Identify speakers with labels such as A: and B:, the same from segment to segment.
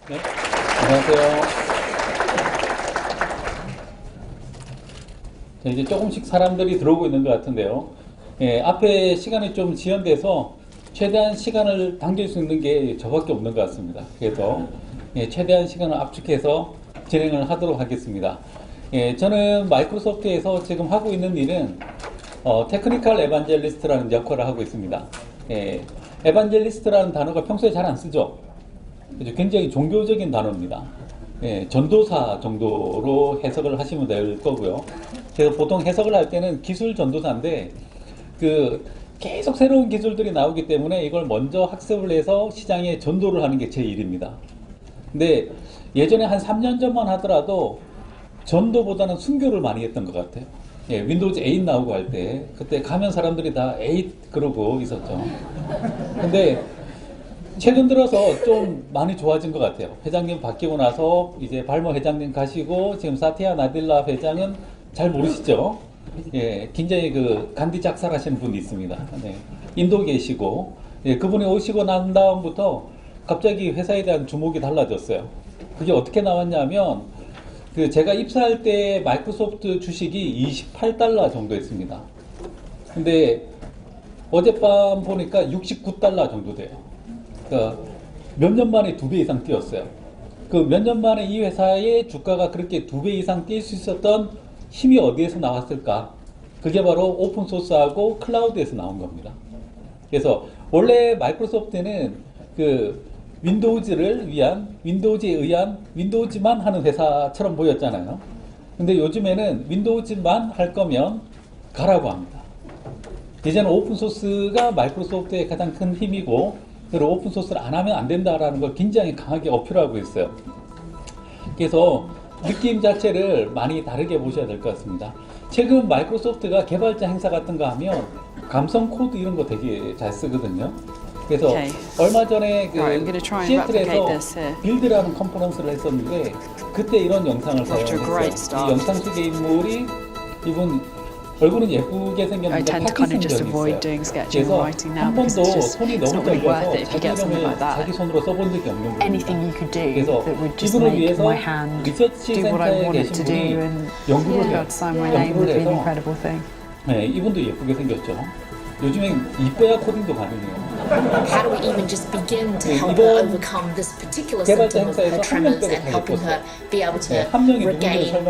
A: 네, 안녕하세요. 자, 이제 조금씩 사람들이 들어오고 있는 것 같은데요. 예, 앞에 시간이 좀 지연돼서 최대한 시간을 당길 수 있는 게 저밖에 없는 것 같습니다. 그래서 최대한 시간을 압축해서 진행을 하도록 하겠습니다. 저는 마이크로소프트에서 지금 하고 있는 일은 테크니컬 에반젤리스트라는 역할을 하고 있습니다. 에반젤리스트라는 단어가 평소에 잘 안 쓰죠. 굉장히 종교적인 단어입니다. 전도사 정도로 해석을 하시면 될 거고요. 그래서 보통 해석을 할 때는 기술 전도사인데 계속 새로운 기술들이 나오기 때문에 이걸 먼저 학습을 해서 시장에 전도를 하는 게 제 일입니다. 근데 예전에 한 3년 전만 하더라도 전도보다는 순교를 많이 했던 것 같아요. 윈도우즈 8 나오고 할 때 그때 가면 사람들이 다 8 그러고 있었죠. 근데 최근 들어서 좀 많이 좋아진 것 같아요. 회장님 바뀌고 나서 이제 발모 회장님 가시고 지금 사티아 나딜라 회장은 잘 모르시죠? 굉장히 간디 작살하시는 분이 있습니다. 인도 계시고 그분이 오시고 난 다음부터 갑자기 회사에 대한 주목이 달라졌어요. 그게 어떻게 나왔냐면 제가 입사할 때 마이크로소프트 주식이 $28 정도였습니다. 근데 어젯밤 보니까 $69 정도 돼요. 그러니까 몇 년 만에 2배 이상 뛰었어요. 몇 년 만에 이 회사의 주가가 그렇게 2배 이상 뛸 수 있었던 힘이 어디에서 나왔을까? 그게 바로 오픈소스하고 클라우드에서 나온 겁니다. 그래서 원래 마이크로소프트는 윈도우즈에 의한 윈도우즈만 하는 회사처럼 보였잖아요. 근데 요즘에는 윈도우즈만 할 거면 가라고 합니다. 이제는 오픈소스가 마이크로소프트의 가장 큰 힘이고, 그리고 오픈소스를 안 하면 안 된다라는 걸 굉장히 강하게 어필하고 있어요. 그래서 느낌 자체를 많이 다르게 보셔야 될 것 같습니다. 최근 마이크로소프트가 개발자 행사 같은 거 하면 감성 코드 이런 거 되게 잘 쓰거든요. 그래서 얼마 전에 시애틀에서 빌드라는 컨퍼런스를 했었는데 그때 이런 영상을 사용했어요. 이 영상 속의 인물이 이분 얼굴은 예쁘게 생겼는데 파키슨병이 있어요. 그래서 한 번도 손이 너무 떨려서 자기 이름을 자기 손으로 써본 적이 없는 분입니다. 그래서 이분을 위해서 리서치 센터에 계신 분이 연구를 해요. 이분도 예쁘게 생겼죠. 요즘엔 이뻐야 코딩도 가능해요.
B: How do we even just begin to help her overcome this particular symptom of her tremors and helping her be able to regain her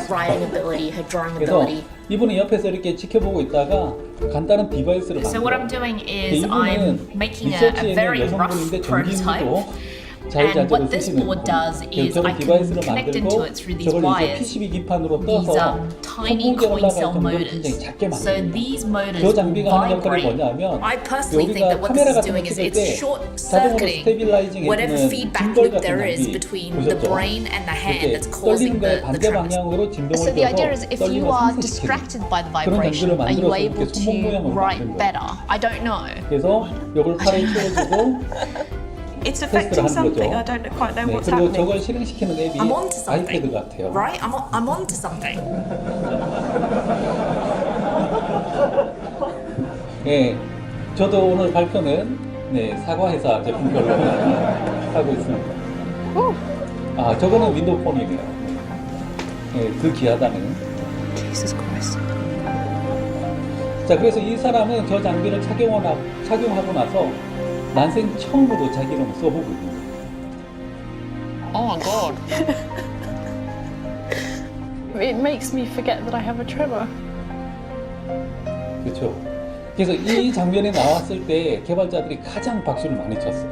B: writing ability, her drawing ability?
A: 이분이 옆에서 이렇게 지켜보고 있다가 간단한 디바이스를 만들어요.
C: So what I'm doing is I'm making a very rough prototype. And what this board does is I can connect into it through these wires, these tiny coin cell motors. So these motors will vibrate. I personally think that what this is doing is it's short-circuiting whatever feedback loop there is between the brain and the hand that's causing the tremors. So the idea is if you are distracted by the vibration, are you able to write better? I don't know.
A: 그래서 이걸 팔에 채워주고
D: It's affecting something. I don't quite know what's
A: 그리고
D: happening.
A: 저걸 실행시키는 앱이
B: I'm onto something.
A: 아이패드 같아요.
B: Right? I'm onto something.
A: 저도 오늘 발표는 사과회사 제품 걸로 하고 있습니다. 저거는 윈도우 폰이네요. 그 귀하다는.
D: Jesus Christ.
A: 자, 그래서 이 사람은 저 장비를 착용하고 나서 난생 처음으로 자기 이름을 써보고 있는 거예요.
C: Oh my god.
D: It makes me forget that I have a tremor.
A: 그렇죠. 그래서 이 장면이 나왔을 때 개발자들이 가장 박수를 많이 쳤어요.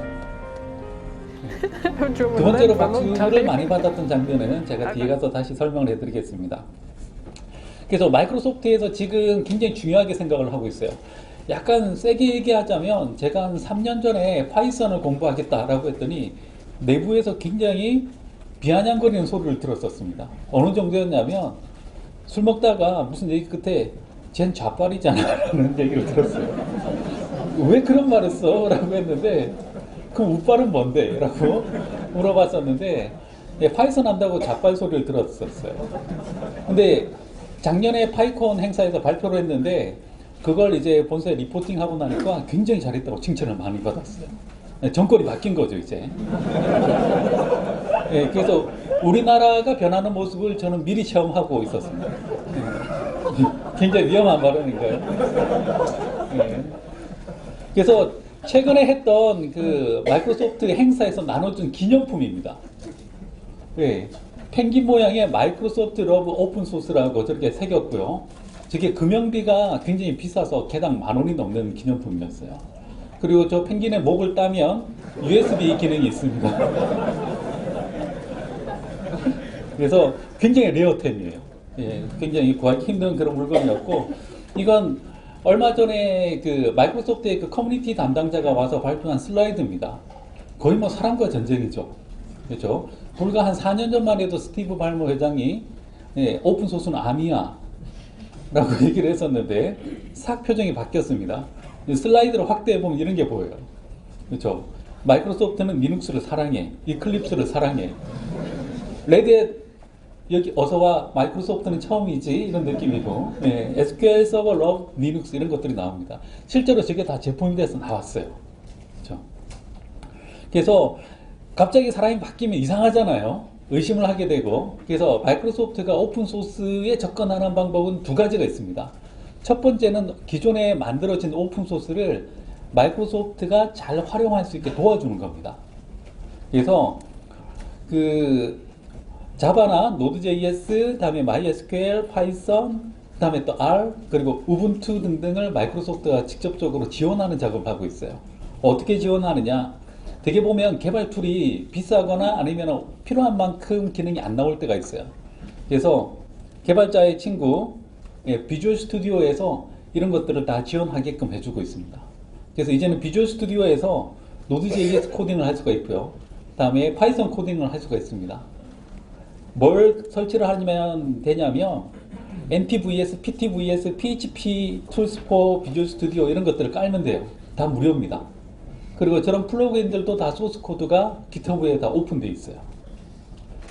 A: 두 번째로 박수를 많이 받았던 장면은 제가 뒤에 가서 다시 설명을 해드리겠습니다. 그래서 마이크로소프트에서 지금 굉장히 중요하게 생각을 하고 있어요. 약간 세게 얘기하자면 제가 한 3년 전에 파이썬을 공부하겠다라고 했더니 내부에서 굉장히 비아냥거리는 소리를 들었었습니다. 어느 정도였냐면 술 먹다가 무슨 얘기 끝에 쟨 좌빨이잖아 라는 얘기를 들었어요. 왜 그런 말을 써? 라고 했는데 그럼 우빨은 뭔데? 라고 물어봤었는데 파이썬 한다고 좌빨 소리를 들었었어요. 근데 작년에 파이콘 행사에서 발표를 했는데 그걸 이제 본사에 리포팅하고 나니까 굉장히 잘했다고 칭찬을 많이 받았어요. 정권이 바뀐 거죠, 이제. 예, 그래서 우리나라가 변하는 모습을 저는 미리 체험하고 있었습니다. 예, 굉장히 위험한 발언인가요? 예. 그래서 최근에 했던 그 마이크로소프트 행사에서 나눠준 기념품입니다. 예, 펭귄 모양의 마이크로소프트 러브 오픈소스라고 저렇게 새겼고요. 저게 금형비가 굉장히 비싸서 개당 10,000원이 넘는 기념품이었어요. 그리고 저 펭귄의 목을 따면 USB 기능이 있습니다. 그래서 굉장히 레어템이에요. 예, 굉장히 구하기 힘든 그런 물건이었고, 이건 얼마 전에 그 마이크로소프트의 그 커뮤니티 담당자가 와서 발표한 슬라이드입니다. 거의 뭐 사람과 전쟁이죠. 그렇죠? 불과 한 4년 전만 해도 스티브 발머 회장이 예, 오픈소스는 암이야 라고 얘기를 했었는데 싹 표정이 바뀌었습니다. 슬라이드를 확대해보면 이런 게 보여요. 그렇죠? 마이크로소프트는 리눅스를 사랑해, 이클립스를 사랑해, 레드햇 여기 어서와 마이크로소프트는 처음이지 이런 느낌이고, 예, SQL 서버, 러브, 리눅스 이런 것들이 나옵니다. 실제로 저게 다 제품이 돼서 나왔어요. 그렇죠? 그래서 갑자기 사람이 바뀌면 이상하잖아요. 의심을 하게 되고. 그래서 마이크로소프트가 오픈소스에 접근하는 방법은 두 가지가 있습니다. 첫 번째는 기존에 만들어진 오픈소스를 마이크로소프트가 잘 활용할 수 있게 도와주는 겁니다. 그래서 그 자바나 노드.js, 다음에 MySQL, 파이썬, 다음에 또 R, 그리고 우분투 등등을 마이크로소프트가 직접적으로 지원하는 작업을 하고 있어요. 어떻게 지원하느냐? 되게 보면 개발 툴이 비싸거나 아니면 필요한 만큼 기능이 안 나올 때가 있어요. 그래서 개발자의 친구 비주얼 스튜디오에서 이런 것들을 다 지원하게끔 해주고 있습니다. 그래서 이제는 비주얼 스튜디오에서 노드.js 코딩을 할 수가 있고요. 다음에 파이썬 코딩을 할 수가 있습니다. 뭘 설치를 하면 되냐면 NTVS, PTVS, PHP, Tools for 비주얼 스튜디오 이런 것들을 깔면 돼요. 다 무료입니다. 그리고 저런 플러그인들도 다 소스 코드가 GitHub에 다 오픈되어 있어요.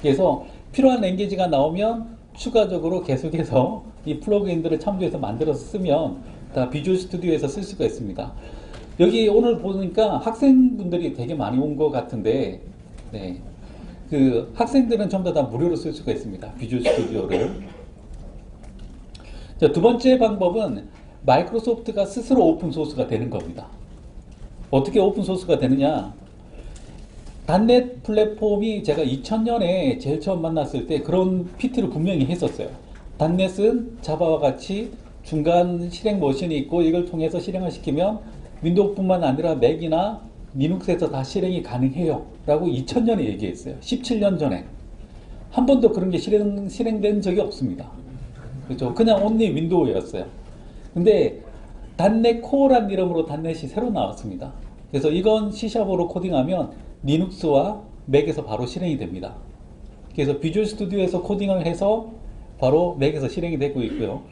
A: 그래서 필요한 랭귀지가 나오면 추가적으로 계속해서 이 플러그인들을 참조해서 만들어서 쓰면 다 비주얼 스튜디오에서 쓸 수가 있습니다. 여기 오늘 보니까 학생분들이 되게 많이 온 것 같은데, 네. 그 학생들은 전부 다 무료로 쓸 수가 있습니다. 비주얼 스튜디오를. 자, 두 번째 방법은 마이크로소프트가 스스로 오픈소스가 되는 겁니다. 어떻게 오픈소스가 되느냐? .NET 플랫폼이 제가 2000년에 제일 처음 만났을 때 그런 PT를 분명히 했었어요. .NET은 자바와 같이 중간 실행 머신이 있고 이걸 통해서 실행을 시키면 윈도우뿐만 아니라 맥이나 리눅스에서 다 실행이 가능해요 라고 2000년에 얘기했어요. 17년 전에. 한 번도 그런 게 실행된 적이 없습니다. 그렇죠? 그냥 온리 윈도우였어요. 근데 .NET 코어란 이름으로 .NET이 새로 나왔습니다. 그래서 이건 C샵으로 코딩하면 리눅스와 맥에서 바로 실행이 됩니다. 그래서 비주얼 스튜디오에서 코딩을 해서 바로 맥에서 실행이 되고 있고요.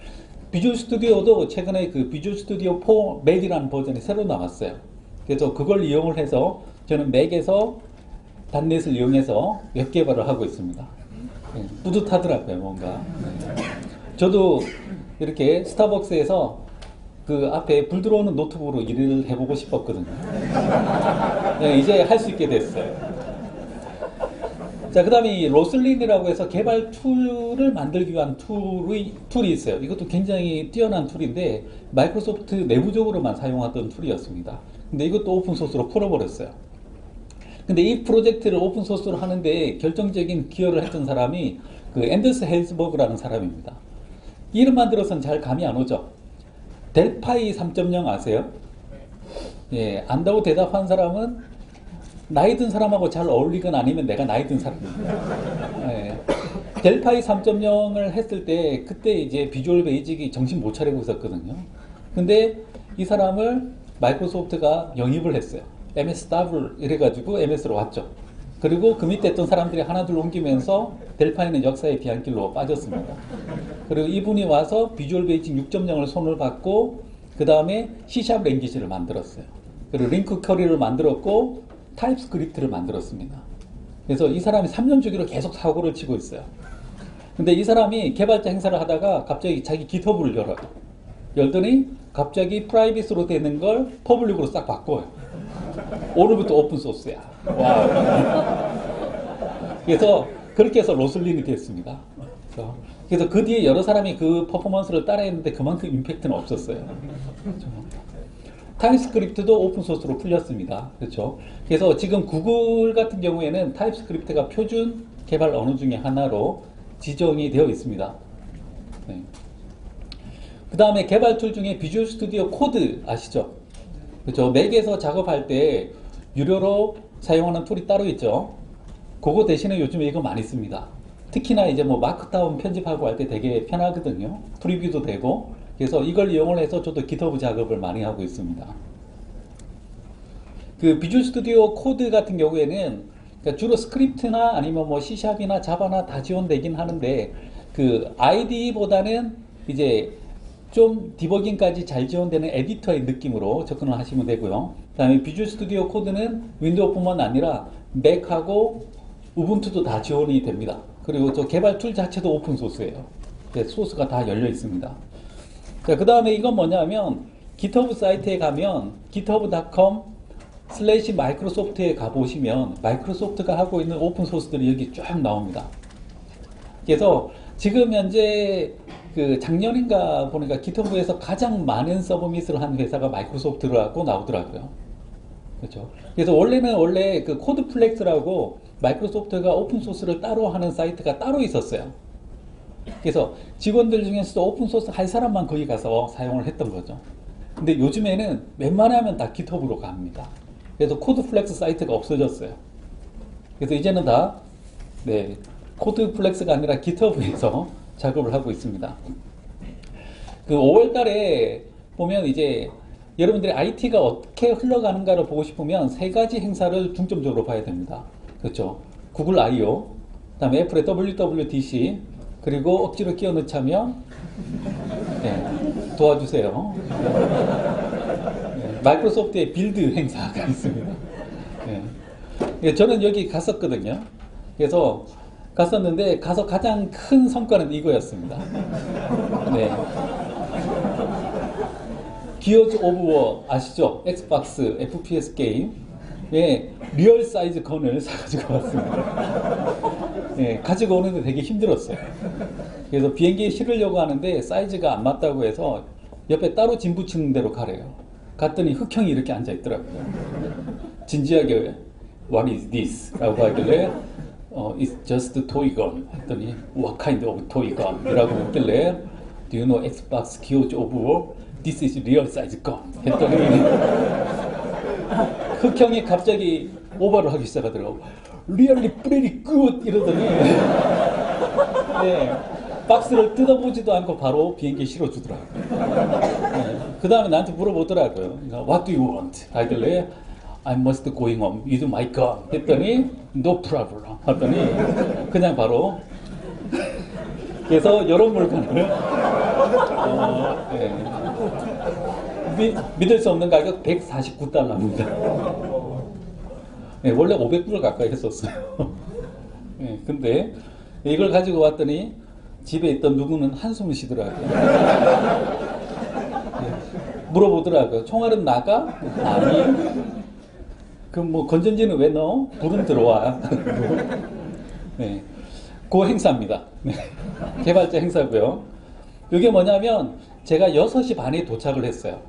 A: 비주얼 스튜디오도 최근에 그 비주얼 스튜디오 4 맥이라는 버전이 새로 나왔어요. 그래서 그걸 이용을 해서 저는 맥에서 .NET을 이용해서 웹 개발을 하고 있습니다. 네, 뿌듯하더라고요, 뭔가. 네. 저도 이렇게 스타벅스에서 그 앞에 불 들어오는 노트북으로 일을 해보고 싶었거든요. 네, 이제 할 수 있게 됐어요. 자, 그 다음에 이 로슬린이라고 해서 개발 툴을 만들기 위한 툴이 있어요. 이것도 굉장히 뛰어난 툴인데 마이크로소프트 내부적으로만 사용하던 툴이었습니다. 근데 이것도 오픈소스로 풀어버렸어요. 근데 이 프로젝트를 오픈소스로 하는데 결정적인 기여를 했던 사람이 그 앤더스 헬스버그라는 사람입니다. 이름만 들어서는 잘 감이 안 오죠. 델파이 3.0 아세요? 예, 안다고 대답한 사람은 나이 든 사람하고 잘 어울리거나 아니면 내가 나이 든 사람입니다. 예. 델파이 3.0을 했을 때 그때 이제 비주얼 베이직이 정신 못 차리고 있었거든요. 근데 이 사람을 마이크로소프트가 영입을 했어요. MS-W 이래가지고 MS로 왔죠. 그리고 그 밑에 있던 사람들이 하나둘 옮기면서 델파이는 역사의 뒤안길로 빠졌습니다. 그리고 이분이 와서 비주얼 베이직 6.0을 손을 받고 그 다음에 C샵 랭귀지를 만들었어요. 그리고 링크 쿼리를 만들었고 타입스크립트를 만들었습니다. 그래서 이 사람이 3년 주기로 계속 사고를 치고 있어요. 근데 이 사람이 개발자 행사를 하다가 갑자기 자기 GitHub를 열어요. 열더니 갑자기 프라이빗으로 되는 걸 퍼블릭으로 싹 바꿔요. 오늘부터 오픈소스야. 와. 그래서 그렇게 해서 로슬린이 됐습니다. 그래서 그 뒤에 여러 사람이 그 퍼포먼스를 따라했는데 그만큼 임팩트는 없었어요. 그렇죠? 타입스크립트도 오픈소스로 풀렸습니다. 그렇죠? 그래서 지금 구글 같은 경우에는 타입스크립트가 표준 개발 언어 중에 하나로 지정이 되어 있습니다. 네. 그 다음에 개발 툴 중에 비주얼 스튜디오 코드 아시죠? 그렇죠? 맥에서 작업할 때 유료로 사용하는 툴이 따로 있죠. 그거 대신에 요즘에 이거 많이 씁니다. 특히나 이제 뭐 마크다운 편집하고 할 때 되게 편하거든요. 프리뷰도 되고. 그래서 이걸 이용을 해서 저도 GitHub 작업을 많이 하고 있습니다. 그 비주얼 스튜디오 코드 같은 경우에는 그러니까 주로 스크립트나 아니면 뭐 C샵이나 자바나 다 지원되긴 하는데 그 IDE보다는 이제 좀 디버깅까지 잘 지원되는 에디터의 느낌으로 접근을 하시면 되고요. 그 다음에 비주얼 스튜디오 코드는 윈도우뿐만 아니라 맥하고 우분투도 다 지원이 됩니다. 그리고 저 개발 툴 자체도 오픈 소스예요. 소스가 다 열려 있습니다. 자, 그 다음에 이건 뭐냐면 GitHub 사이트에 가면 github.com/마이크로소프트에 가보시면 마이크로소프트가 하고 있는 오픈 소스들이 여기 쫙 나옵니다. 그래서 지금 현재 그 작년인가 보니까 GitHub에서 가장 많은 서브밋을 한 회사가 마이크로소프트라고 나오더라고요. 그렇죠. 그래서 원래 그 코드플렉스라고 마이크로소프트가 오픈소스를 따로 하는 사이트가 따로 있었어요. 그래서 직원들 중에서도 오픈소스 할 사람만 거기 가서 사용을 했던 거죠. 근데 요즘에는 웬만하면 다 GitHub으로 갑니다. 그래서 코드플렉스 사이트가 없어졌어요. 그래서 이제는 다 네, 코드플렉스가 아니라 GitHub에서 작업을 하고 있습니다. 그 5월 달에 보면 이제 여러분들이 IT가 어떻게 흘러가는가를 보고 싶으면 세 가지 행사를 중점적으로 봐야 됩니다. 그렇죠. 구글 I/O, 그다음에 애플의 WWDC, 그리고 억지로 끼워 넣자면 네, 도와주세요. 네, 마이크로소프트의 빌드 행사가 있습니다. 네. 저는 여기 갔었거든요. 그래서 갔었는데 가서 가장 큰 성과는 이거였습니다. 네. 기어즈 오브 워 아시죠? 엑스박스 FPS 게임에 리얼 사이즈 건을 사가지고 왔습니다. 네, 가지고 오는데 되게 힘들었어요. 그래서 비행기에 실으려고 하는데 사이즈가 안 맞다고 해서 옆에 따로 짐 붙이는 데로 가래요. 갔더니 흑형이 이렇게 앉아 있더라고요. 진지하게 What is this? 라고 하길래 It's just a toy gun 했더니 What kind of toy gun? 이라고 묻길래 Do you know Xbox Gears of War? This is real size gun 했더니 흑형이 갑자기 오버를 하기 시작하더라고. Really pretty good 이러더니 네, 박스를 뜯어보지도 않고 바로 비행기에 실어주더라고요. 네, 그 다음에 나한테 물어보더라고요. What do you want? 하길래 I must going home with my gun 했더니 No problem 하더니 그냥 바로 그래서 이런 물건을 네. 믿을 수 없는 가격 $149입니다. 네, 원래 500불 가까이 했었어요. 네, 근데 이걸 가지고 왔더니 집에 있던 누구는 한숨을 쉬더라고요. 네, 물어보더라고요. 총알은 나가? 아니. 그럼 뭐 건전지는 왜 넣어? 불은 들어와. 네, 그 행사입니다. 네, 개발자 행사고요. 이게 뭐냐면 제가 6시 반에 도착을 했어요.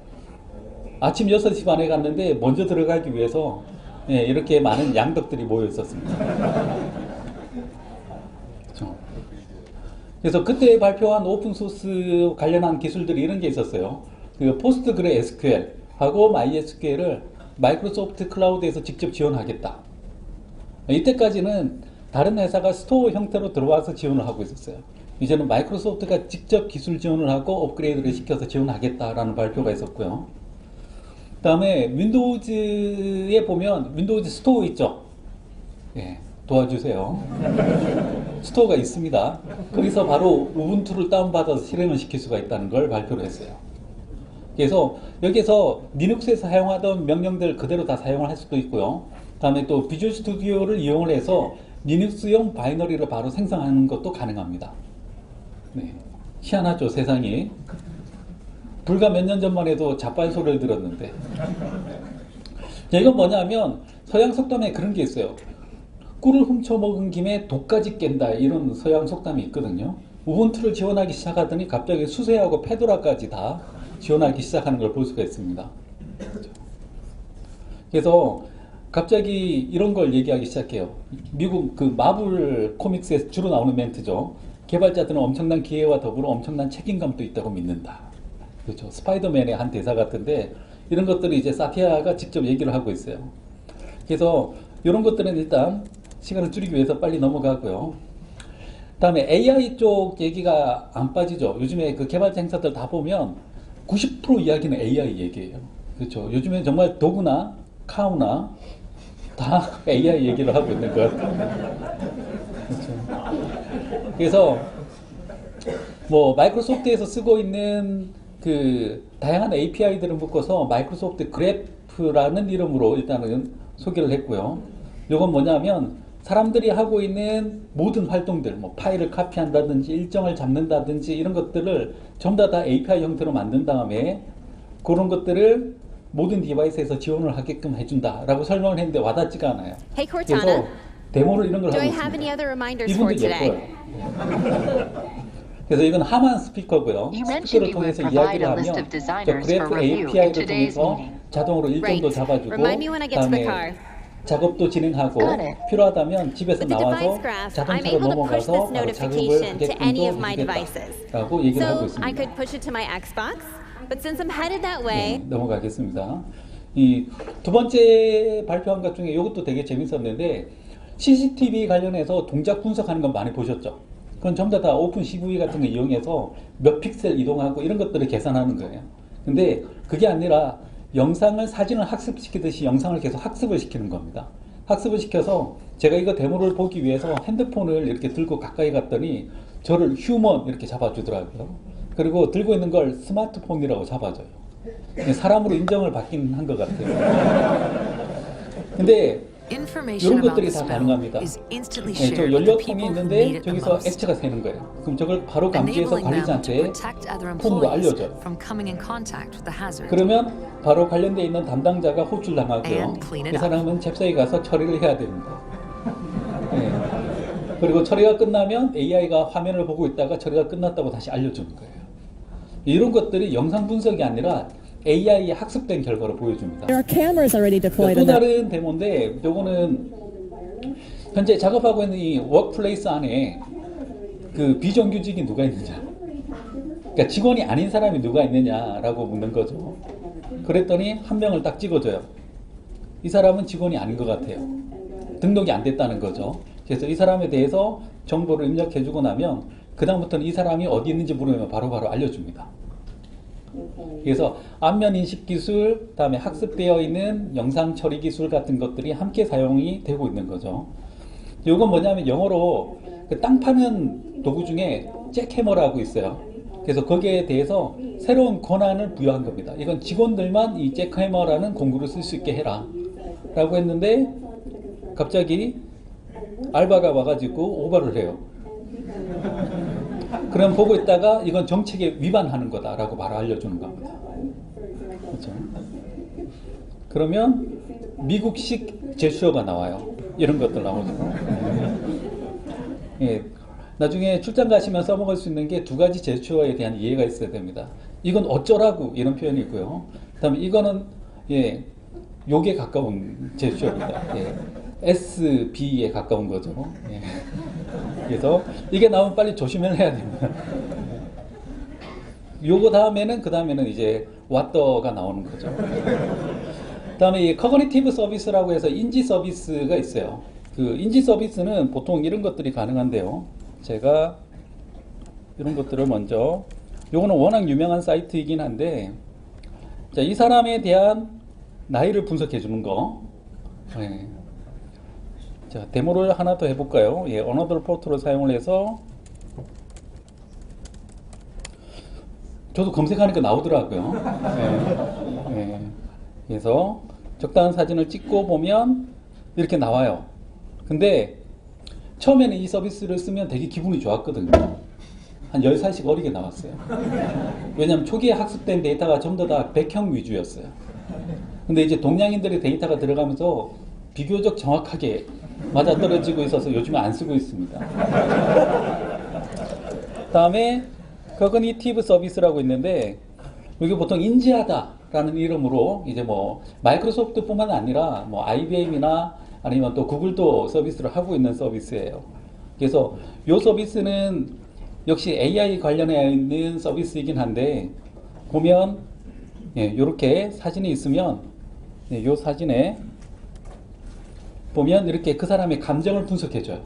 A: 아침 6시 반에 갔는데 먼저 들어가기 위해서 네, 이렇게 많은 양덕들이 모여 있었습니다. 그렇죠. 그래서 그때 발표한 오픈소스 관련한 기술들이 이런 게 있었어요. 그 포스트그레 SQL 하고 MySQL을 마이크로소프트 클라우드에서 직접 지원하겠다. 이때까지는 다른 회사가 스토어 형태로 들어와서 지원을 하고 있었어요. 이제는 마이크로소프트가 직접 기술 지원을 하고 업그레이드를 시켜서 지원하겠다라는 발표가 있었고요. 그 다음에 윈도우즈에 보면 윈도우즈 스토어 있죠? 예, 도와주세요. 스토어가 있습니다. 거기서 바로 우분투를 다운받아서 실행을 시킬 수가 있다는 걸 발표를 했어요. 그래서 여기서 리눅스에서 사용하던 명령들 그대로 다 사용을 할 수도 있고요. 그 다음에 또 비주얼 스튜디오를 이용을 해서 리눅스용 바이너리를 바로 생성하는 것도 가능합니다. 네, 희한하죠, 세상이. 불과 몇 년 전만 해도 자빨 소리를 들었는데. 자, 이건 뭐냐면 서양 속담에 그런 게 있어요. 꿀을 훔쳐먹은 김에 독까지 깬다 이런 서양 속담이 있거든요. 우분투를 지원하기 시작하더니 갑자기 수세하고 페도라까지 다 지원하기 시작하는 걸 볼 수가 있습니다. 그래서 갑자기 이런 걸 얘기하기 시작해요. 미국 그 마블 코믹스에서 주로 나오는 멘트죠. 개발자들은 엄청난 기회와 더불어 엄청난 책임감도 있다고 믿는다. 그렇죠. 스파이더맨의 한 대사 같은데 이런 것들을 이제 사티아가 직접 얘기를 하고 있어요. 그래서 이런 것들은 일단 시간을 줄이기 위해서 빨리 넘어가고요. 다음에 AI 쪽 얘기가 안 빠지죠. 요즘에 그 개발자 행사들 다 보면 90% 이야기는 AI 얘기예요. 그렇죠. 요즘에 정말 도구나 카우나 다 AI 얘기를 하고 있는 것 같아요. 그렇죠. 그래서 뭐 마이크로소프트에서 쓰고 있는 그 다양한 API들을 묶어서 마이크로소프트 그래프라는 이름으로 일단은 소개를 했고요. 이건 뭐냐면 사람들이 하고 있는 모든 활동들, 뭐 파일을 카피한다든지 일정을 잡는다든지 이런 것들을 전부 다 API 형태로 만든 다음에 그런 것들을 모든 디바이스에서 지원을 하게끔 해준다라고 설명을 했는데 와닿지가 않아요.
E: Hey
A: 그래서
E: Cortana,
A: 데모를 이런 걸
E: do
A: 하고
E: I have any
A: 있습니다.
E: other reminders for
A: 이분도
E: today?
A: 예뻐요. 그래서 이건 하만 스피커고요. 스피커를 통해서 이야기를 하면 저 그래프 API를 통해서 자동으로 일정도
E: Right.
A: 잡아주고
E: Remind me when I get to the
A: 그다음에
E: car.
A: 작업도 진행하고 필요하다면 집에서
E: With the
A: 나와서
E: device graph, I'm
A: 자동차로
E: able to push
A: 넘어가서
E: this
A: 바로 작업을
E: notification to any of
A: 하게끔도
E: my devices.
A: 해주겠다라고 얘기를 하고
E: So
A: 있습니다.
E: I could push it to my Xbox, but since I'm headed that way,
A: 넘어가겠습니다. 이 두 번째 발표한 것 중에 이것도 되게 재밌었는데 CCTV 관련해서 동작 분석하는 건 많이 보셨죠? 그건 전부 다 오픈 CV 같은 거 이용해서 몇 픽셀 이동하고 이런 것들을 계산하는 거예요. 근데 그게 아니라 영상을 사진을 학습시키듯이 영상을 계속 학습을 시키는 겁니다. 학습을 시켜서 제가 이거 데모를 보기 위해서 핸드폰을 이렇게 들고 가까이 갔더니 저를 휴먼 이렇게 잡아주더라고요. 그리고 들고 있는 걸 스마트폰이라고 잡아줘요. 사람으로 인정을 받긴 한 것 같아요. 근데 이런 것들이 다 가능합니다. 네, 저 연료통이 있는데 저기서 액체가 새는 거예요. 그럼 저걸 바로 감지해서 관리자한테 폰으로 알려줘요. 그러면 바로 관련되어 있는 담당자가 호출당하고요. 그 사람은 잽싸게 가서 처리를 해야 됩니다. 네. 그리고 처리가 끝나면 AI가 화면을 보고 있다가 처리가 끝났다고 다시 알려주는 거예요. 이런 것들이 영상 분석이 아니라 AI의 학습된 결과를 보여줍니다.
F: There are cameras already deployed
A: 또
F: in that.
A: 다른 데모인데 요거는 현재 작업하고 있는 이 워크플레이스 안에 그 비정규직이 누가 있느냐, 그러니까 직원이 아닌 사람이 누가 있느냐라고 묻는 거죠. 그랬더니 한 명을 딱 찍어줘요. 이 사람은 직원이 아닌 것 같아요. 등록이 안 됐다는 거죠. 그래서 이 사람에 대해서 정보를 입력해주고 나면 그 다음부터는 이 사람이 어디 있는지 물으면 바로바로 알려줍니다. 그래서 안면 인식 기술, 그다음에 학습되어 있는 영상 처리 기술 같은 것들이 함께 사용이 되고 있는 거죠. 이건 뭐냐면 영어로 그 땅 파는 도구 중에 잭해머라고 있어요. 그래서 거기에 대해서 새로운 권한을 부여한 겁니다. 이건 직원들만 이 잭해머라는 공구를 쓸 수 있게 해라 라고 했는데 갑자기 알바가 와가지고 오버를 해요. 그럼 보고 있다가 이건 정책에 위반하는 거다라고 바로 알려주는 겁니다. 그렇죠? 그러면 미국식 제스처가 나와요. 이런 것들 나오죠. 예, 나중에 출장 가시면 써먹을 수 있는 게 두 가지 제스처에 대한 이해가 있어야 됩니다. 이건 어쩌라고 이런 표현이 있고요. 그다음에 이거는 예, 욕에 가까운 제스처입니다. 예, SB에 가까운 거죠. 예. 그래서 이게 나오면 빨리 조심을 해야 됩니다. 요거 다음에는 그 다음에는 이제 왓더가 나오는 거죠. 그다음에 이 커그니티브 서비스라고 해서 인지 서비스가 있어요. 그 인지 서비스는 보통 이런 것들이 가능한데요. 제가 이런 것들을 먼저, 요거는 워낙 유명한 사이트이긴 한데, 자, 이 사람에 대한 나이를 분석해 주는 거. 네. 자, 데모를 하나 더 해볼까요? 예, 어너더 포트를 사용을 해서 저도 검색하니까 나오더라고요. 예, 예. 그래서 적당한 사진을 찍고 보면 이렇게 나와요. 근데 처음에는 이 서비스를 쓰면 되게 기분이 좋았거든요. 한 10살씩 어리게 나왔어요. 왜냐하면 초기에 학습된 데이터가 전부 다 백형 위주였어요. 근데 이제 동양인들의 데이터가 들어가면서 비교적 정확하게 맞아떨어지고 있어서 요즘에 안 쓰고 있습니다. 다음에 Cognitive 서비스라고 있는데 이게 보통 인지하다라는 이름으로 이제 뭐 마이크로소프트뿐만 아니라 뭐 IBM이나 아니면 또 구글도 서비스를 하고 있는 서비스예요. 그래서 이 서비스는 역시 AI 관련해 있는 서비스이긴 한데 보면 이렇게 사진이 있으면 이 사진에 보면 이렇게 그 사람의 감정을 분석해줘요.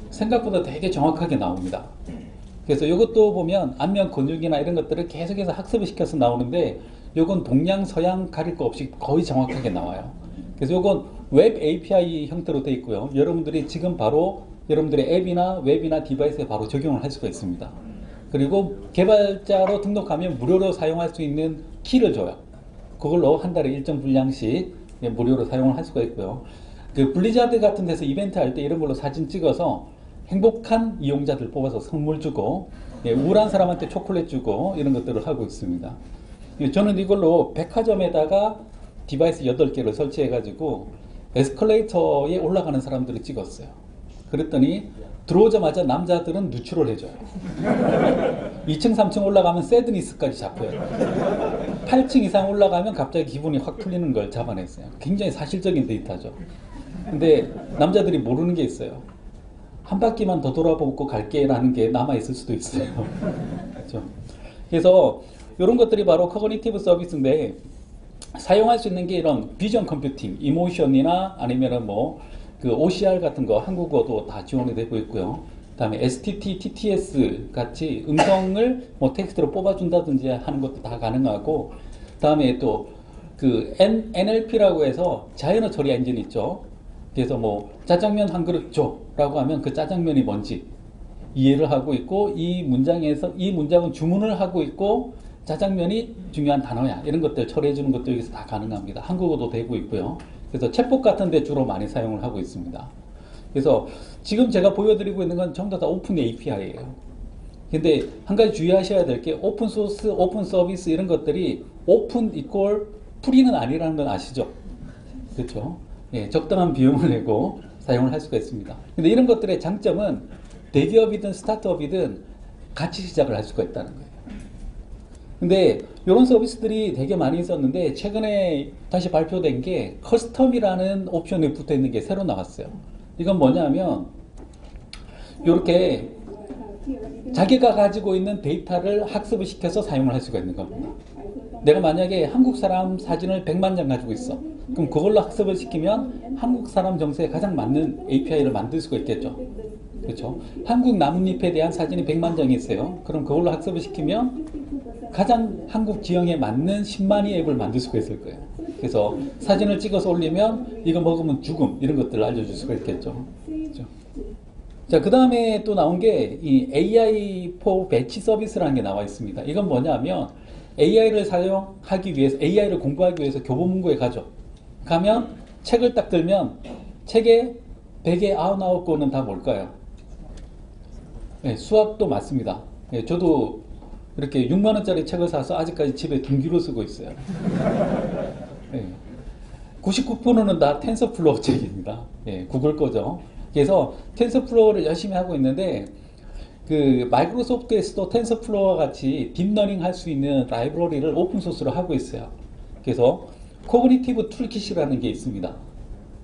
A: 생각보다 되게 정확하게 나옵니다. 그래서 이것도 보면 안면 근육이나 이런 것들을 계속해서 학습을 시켜서 나오는데 이건 동양 서양 가릴 거 없이 거의 정확하게 나와요. 그래서 이건 웹 API 형태로 되어 있고요. 여러분들이 지금 바로 여러분들의 앱이나 웹이나 디바이스에 바로 적용을 할 수가 있습니다. 그리고 개발자로 등록하면 무료로 사용할 수 있는 키를 줘요. 그걸로 한 달에 일정 분량씩 무료로 사용을 할 수가 있고요. 그 블리자드 같은 데서 이벤트 할 때 이런 걸로 사진 찍어서 행복한 이용자들 뽑아서 선물 주고 우울한 사람한테 초콜릿 주고 이런 것들을 하고 있습니다. 저는 이걸로 백화점에다가 디바이스 8개를 설치해 가지고 에스컬레이터에 올라가는 사람들을 찍었어요. 그랬더니 들어오자마자 남자들은 누출을 해줘요. 2층 3층 올라가면 새드니스까지 잡혀요. 8층 이상 올라가면 갑자기 기분이 확 풀리는 걸 잡아냈어요. 굉장히 사실적인 데이터죠. 근데 남자들이 모르는 게 있어요. 한 바퀴만 더 돌아보고 갈게 라는 게 남아있을 수도 있어요. 그렇죠? 그래서 이런 것들이 바로 커그니티브 서비스인데 사용할 수 있는 게 이런 비전 컴퓨팅, 이모션이나 아니면은 뭐 그 OCR 같은 거 한국어도 다 지원이 되고 있고요. 그다음에 STT, TTS 같이 음성을 뭐 텍스트로 뽑아준다든지 하는 것도 다 가능하고, 그다음에 또 그 NLP라고 해서 자연어 처리 엔진 있죠. 그래서 뭐 짜장면 한 그릇 줘라고 하면 그 짜장면이 뭔지 이해를 하고 있고, 이 문장에서 이 문장은 주문을 하고 있고 짜장면이 중요한 단어야 이런 것들 처리해 주는 것도 여기서 다 가능합니다. 한국어도 되고 있고요. 그래서 챗봇 같은 데 주로 많이 사용을 하고 있습니다. 그래서 지금 제가 보여드리고 있는 건 전부 다 오픈 API예요. 근데 한 가지 주의하셔야 될 게 오픈 소스, 오픈 서비스 이런 것들이 오픈 이퀄 프리는 아니라는 건 아시죠? 그렇죠? 예, 적당한 비용을 내고 사용을 할 수가 있습니다. 근데 이런 것들의 장점은 대기업이든 스타트업이든 같이 시작을 할 수가 있다는 거예요. 근데 이런 서비스들이 되게 많이 있었는데 최근에 다시 발표된 게 커스텀이라는 옵션이 붙어 있는 게 새로 나왔어요. 이건 뭐냐면 이렇게 자기가 가지고 있는 데이터를 학습을 시켜서 사용을 할 수가 있는 겁니다. 내가 만약에 한국 사람 사진을 100만 장 가지고 있어. 그럼 그걸로 학습을 시키면 한국 사람 정서에 가장 맞는 API를 만들 수가 있겠죠. 그렇죠? 한국 나뭇잎에 대한 사진이 100만 장이 있어요. 그럼 그걸로 학습을 시키면 가장 한국 지형에 맞는 10만위 앱을 만들 수가 있을 거예요. 그래서 사진을 찍어서 올리면 이거 먹으면 죽음 이런 것들을 알려줄 수가 있겠죠. 그렇죠? 자, 그 다음에 또 나온 게 이 AI for 배치 서비스라는 게 나와 있습니다. 이건 뭐냐면 AI를 사용하기 위해서, AI를 공부하기 위해서 교보문고에 가죠. 가면 책을 딱 들면 책에 100에 99권은 다 뭘까요? 네, 수학도 맞습니다. 네, 저도 이렇게 6만원짜리 책을 사서 아직까지 집에 둔기로 쓰고 있어요. 네. 99%는 다 텐서플로우 책입니다. 네, 구글 거죠. 그래서 텐서플로우를 열심히 하고 있는데 그 마이크로소프트에서도 텐서플로우와 같이 딥러닝 할 수 있는 라이브러리를 오픈소스로 하고 있어요. 그래서 코그니티브 툴킷이라는 게 있습니다.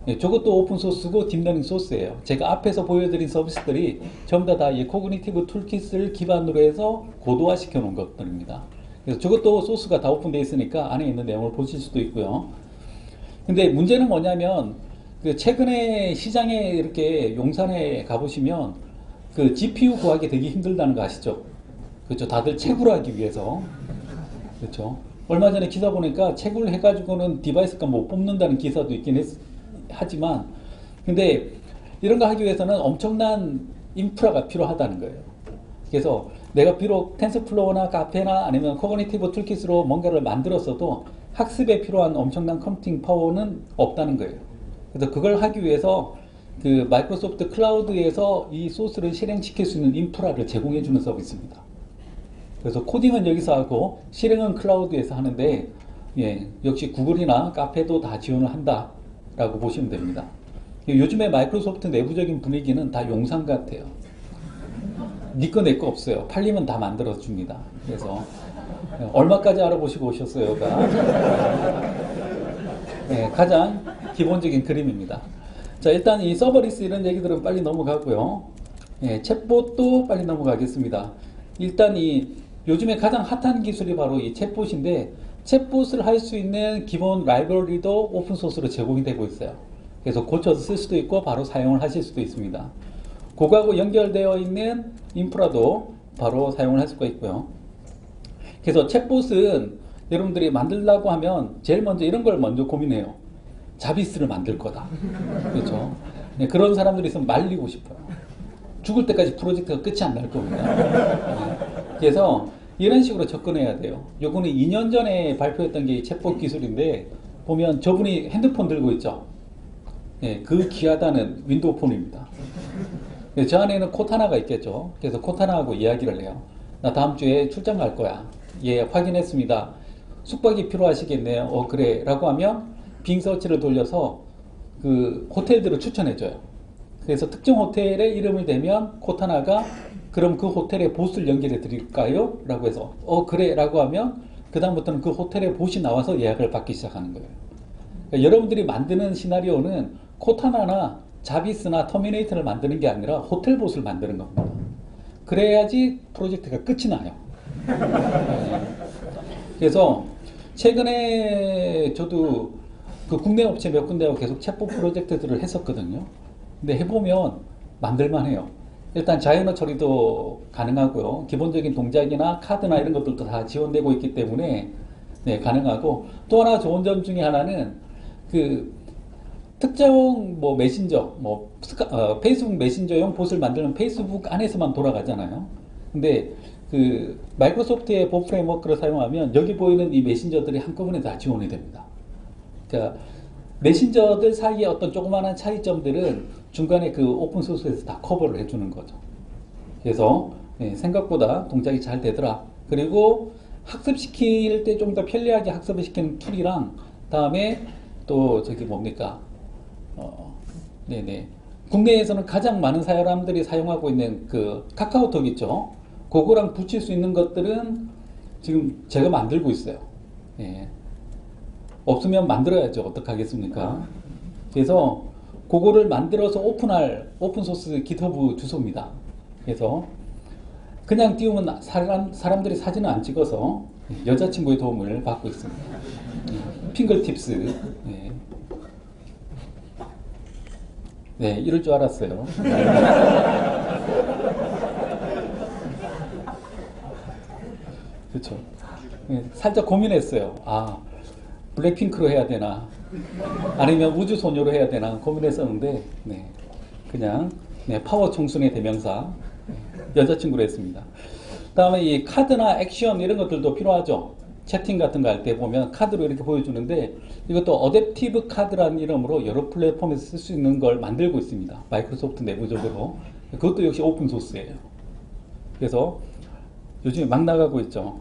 A: 네, 저것도 오픈소스고 딥러닝 소스예요. 제가 앞에서 보여드린 서비스들이 전부 다 이 코그니티브 툴킷을 기반으로 해서 고도화 시켜 놓은 것들입니다. 그래서 저것도 소스가 다 오픈되어 있으니까 안에 있는 내용을 보실 수도 있고요. 근데 문제는 뭐냐면 그 최근에 시장에 이렇게 용산에 가보시면 그 GPU 구하기 되게 힘들다는 거 아시죠? 그렇죠. 다들 채굴하기 위해서. 그렇죠. 얼마 전에 기사 보니까 채굴 해가지고는 디바이스가 못 뽑는다는 기사도 있긴 하지만, 근데 이런 거 하기 위해서는 엄청난 인프라가 필요하다는 거예요. 그래서 내가 비록 텐서플로우나 카페나 아니면 코그니티브 툴킷으로 뭔가를 만들었어도 학습에 필요한 엄청난 컴퓨팅 파워는 없다는 거예요. 그래서 그걸 하기 위해서 그 마이크로소프트 클라우드에서 이 소스를 실행시킬 수 있는 인프라를 제공해 주는 서비스입니다. 그래서 코딩은 여기서 하고 실행은 클라우드에서 하는데, 예, 역시 구글이나 카페도 다 지원을 한다라고 보시면 됩니다. 요즘에 마이크로소프트 내부적인 분위기는 다 용산 같아요. 니 거 내 거 없어요. 팔리면 다 만들어 줍니다. 그래서 얼마까지 알아보시고 오셨어요가 네, 가장 기본적인 그림입니다. 자, 일단 이 서버리스 이런 얘기들은 빨리 넘어가고요. 네, 챗봇도 빨리 넘어가겠습니다. 일단 이 요즘에 가장 핫한 기술이 바로 이 챗봇인데, 챗봇을 할 수 있는 기본 라이브러리도 오픈소스로 제공이 되고 있어요. 그래서 고쳐서 쓸 수도 있고 바로 사용을 하실 수도 있습니다. 그거하고 연결되어 있는 인프라도 바로 사용을 할 수가 있고요. 그래서 챗봇은 여러분들이 만들려고 하면 제일 먼저 이런 걸 먼저 고민해요. 자비스를 만들 거다. 그렇죠? 네, 그런 사람들이 있으면 말리고 싶어요. 죽을 때까지 프로젝트가 끝이 안 날 겁니다. 네, 그래서 이런 식으로 접근해야 돼요. 요거는 2년 전에 발표했던 게 챗봇 기술인데, 보면 저분이 핸드폰 들고 있죠. 네, 그 귀하다는 윈도우 폰입니다. 네, 저 안에는 코타나가 있겠죠. 그래서 코타나하고 이야기를 해요. 나 다음 주에 출장 갈 거야. 예, 확인했습니다. 숙박이 필요하시겠네요. 그래. 라고 하면 빙 서치를 돌려서 그 호텔들을 추천해줘요. 그래서 특정 호텔의 이름을 대면 코타나가 그럼 그 호텔의 보스를 연결해 드릴까요? 라고 해서 그래. 라고 하면 그 다음부터는 그 호텔의 보스이 나와서 예약을 받기 시작하는 거예요. 그러니까 여러분들이 만드는 시나리오는 코타나나 자비스나 터미네이터를 만드는 게 아니라 호텔 보스를 만드는 겁니다. 그래야지 프로젝트가 끝이 나요. 그래서 최근에 저도 그 국내 업체 몇 군데하고 계속 챗봇 프로젝트들을 했었거든요. 근데 해보면 만들만 해요. 일단 자연어 처리도 가능하고요. 기본적인 동작이나 카드나 이런 것들도 다 지원되고 있기 때문에 네, 가능하고, 또 하나 좋은 점 중에 하나는 그 특정 뭐 메신저, 페이스북 메신저용 봇을 만들면 페이스북 안에서만 돌아가잖아요. 근데 그 마이크로소프트의 봇 프레임워크를 사용하면 여기 보이는 이 메신저들이 한꺼번에 다 지원이 됩니다. 그러니까 메신저들 사이에 어떤 조그마한 차이점들은 중간에 그 오픈소스에서 다 커버를 해주는 거죠. 그래서 네, 생각보다 동작이 잘 되더라. 그리고 학습시킬 때 좀 더 편리하게 학습을 시키는 툴이랑, 다음에 또 저기 뭡니까? 네네. 국내에서는 가장 많은 사람들이 사용하고 있는 그 카카오톡 있죠? 그거랑 붙일 수 있는 것들은 지금 제가 만들고 있어요. 예. 없으면 만들어야죠. 어떡하겠습니까? 그래서 그거를 만들어서 오픈할 오픈소스 기터브 주소입니다. 그래서 그냥 띄우면 사람들이 사진을 안 찍어서 여자친구의 도움을 받고 있습니다. 핑글팁스. 네. 네, 이럴 줄 알았어요. 그렇죠. 네, 살짝 고민했어요. 블랙핑크로 해야 되나, 아니면 우주소녀로 해야 되나 고민했었는데, 네, 그냥 네, 파워 청순의 대명사 여자친구로 했습니다. 다음에 이 카드나 액션 이런 것들도 필요하죠. 채팅 같은 거 할 때 보면 카드로 이렇게 보여주는데, 이것도 어댑티브 카드라는 이름으로 여러 플랫폼에서 쓸 수 있는 걸 만들고 있습니다. 마이크로소프트 내부적으로. 그것도 역시 오픈소스예요. 그래서 요즘에 막 나가고 있죠.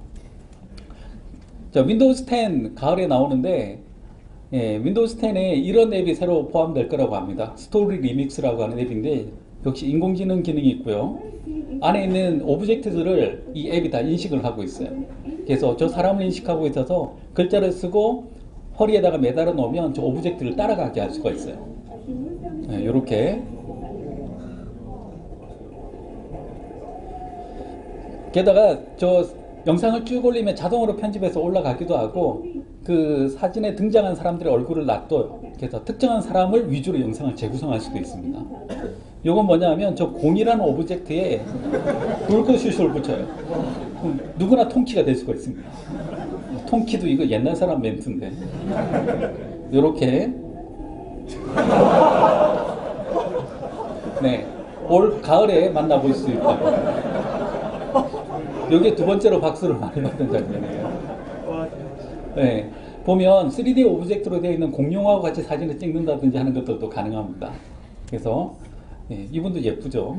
A: 자, 윈도우즈 10 가을에 나오는데, 예, 윈도우즈 10에 이런 앱이 새로 포함될 거라고 합니다. 스토리 리믹스라고 하는 앱인데, 역시 인공지능 기능이 있고요. 안에 있는 오브젝트들을 이 앱이 다 인식을 하고 있어요. 그래서 저 사람을 인식하고 있어서 글자를 쓰고 허리에다가 매달아 놓으면 저 오브젝트를 따라가게 할 수가 있어요. 네, 이렇게. 게다가 저 영상을 쭉 올리면 자동으로 편집해서 올라가기도 하고, 그 사진에 등장한 사람들의 얼굴을 놔둬요. 그래서 특정한 사람을 위주로 영상을 재구성할 수도 있습니다. 이건 뭐냐면 저 공이라는 오브젝트에 돌고슛을 붙여요. 그럼 누구나 통키가 될 수가 있습니다. 통키도 이거 옛날 사람 멘트인데, 이렇게 네, 올 가을에 만나볼 수 있다. 이게 두 번째로 박수를 많이 받은 장면이에요. 네, 보면 3D 오브젝트로 되어 있는 공룡하고 같이 사진을 찍는다든지 하는 것들도 가능합니다. 그래서 네, 이분도 예쁘죠.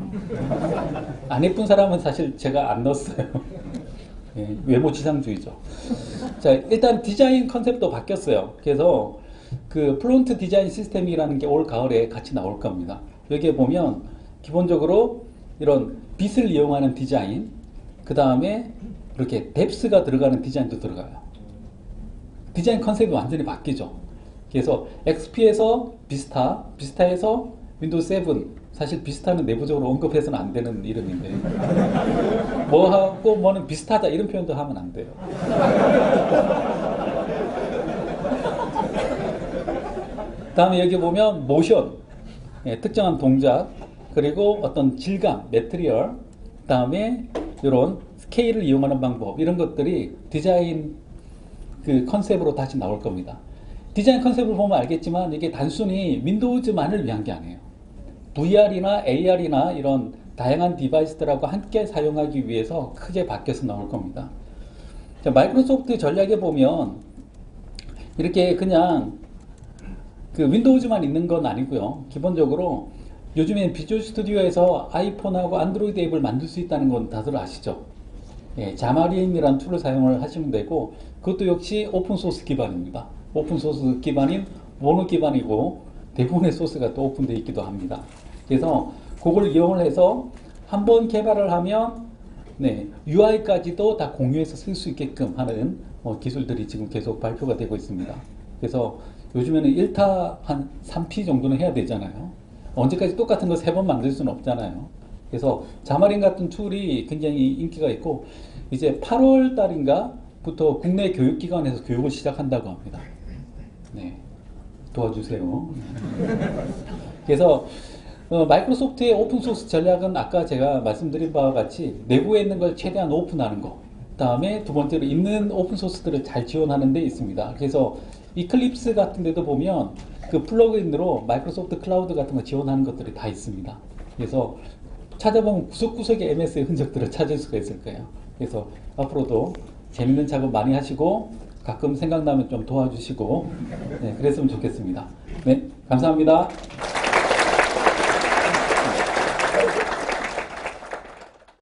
A: 안 예쁜 사람은 사실 제가 안 넣었어요. 네, 외모 지상주의죠. 자, 일단 디자인 컨셉도 바뀌었어요. 그래서 그 플론트 디자인 시스템이라는 게 올 가을에 같이 나올 겁니다. 여기에 보면 기본적으로 이런 빛을 이용하는 디자인, 그 다음에 이렇게 뎁스가 들어가는 디자인도 들어가요. 디자인 컨셉이 완전히 바뀌죠. 그래서 XP에서 비스타, 비스타에서 윈도우 7, 사실 비스타는 내부적으로 언급해서는 안 되는 이름인데 뭐하고 뭐는 비슷하다 이런 표현도 하면 안 돼요. 다음에 여기 보면 모션, 예, 특정한 동작, 그리고 어떤 질감, 매트리얼, 그 다음에 이런 스케일을 이용하는 방법, 이런 것들이 디자인 그 컨셉으로 다시 나올 겁니다. 디자인 컨셉을 보면 알겠지만 이게 단순히 윈도우즈만을 위한 게 아니에요. VR이나 AR이나 이런 다양한 디바이스들하고 함께 사용하기 위해서 크게 바뀌어서 나올 겁니다. 자, 마이크로소프트 전략에 보면 이렇게 그냥 그 윈도우즈만 있는 건 아니고요. 기본적으로 요즘엔 비주얼 스튜디오에서 아이폰하고 안드로이드 앱을 만들 수 있다는 건 다들 아시죠? 예, 자마리엠이라는 툴을 사용을 하시면 되고, 그것도 역시 오픈소스 기반입니다. 오픈소스 기반인 모노 기반이고 대부분의 소스가 또 오픈되어 있기도 합니다. 그래서 그걸 이용을 해서 한번 개발을 하면 네, UI까지도 다 공유해서 쓸 수 있게끔 하는 기술들이 지금 계속 발표가 되고 있습니다. 그래서 요즘에는 1타 한 3P 정도는 해야 되잖아요. 언제까지 똑같은 거 3번 만들 수는 없잖아요. 그래서 자마린 같은 툴이 굉장히 인기가 있고, 이제 8월 달인가 부터 국내 교육기관에서 교육을 시작한다고 합니다. 네, 도와주세요. 그래서 마이크로소프트의 오픈소스 전략은 아까 제가 말씀드린 바와 같이 내부에 있는 걸 최대한 오픈하는 거, 다음에 두 번째로 있는 오픈소스들을 잘 지원하는 데 있습니다. 그래서 이클립스 같은 데도 보면 그 플러그인으로 마이크로소프트 클라우드 같은 거 지원하는 것들이 다 있습니다. 그래서 찾아보면 구석구석에 MS의 흔적들을 찾을 수가 있을 거예요. 그래서 앞으로도 재밌는 작업 많이 하시고 가끔 생각나면 좀 도와주시고, 네, 그랬으면 좋겠습니다. 네, 감사합니다.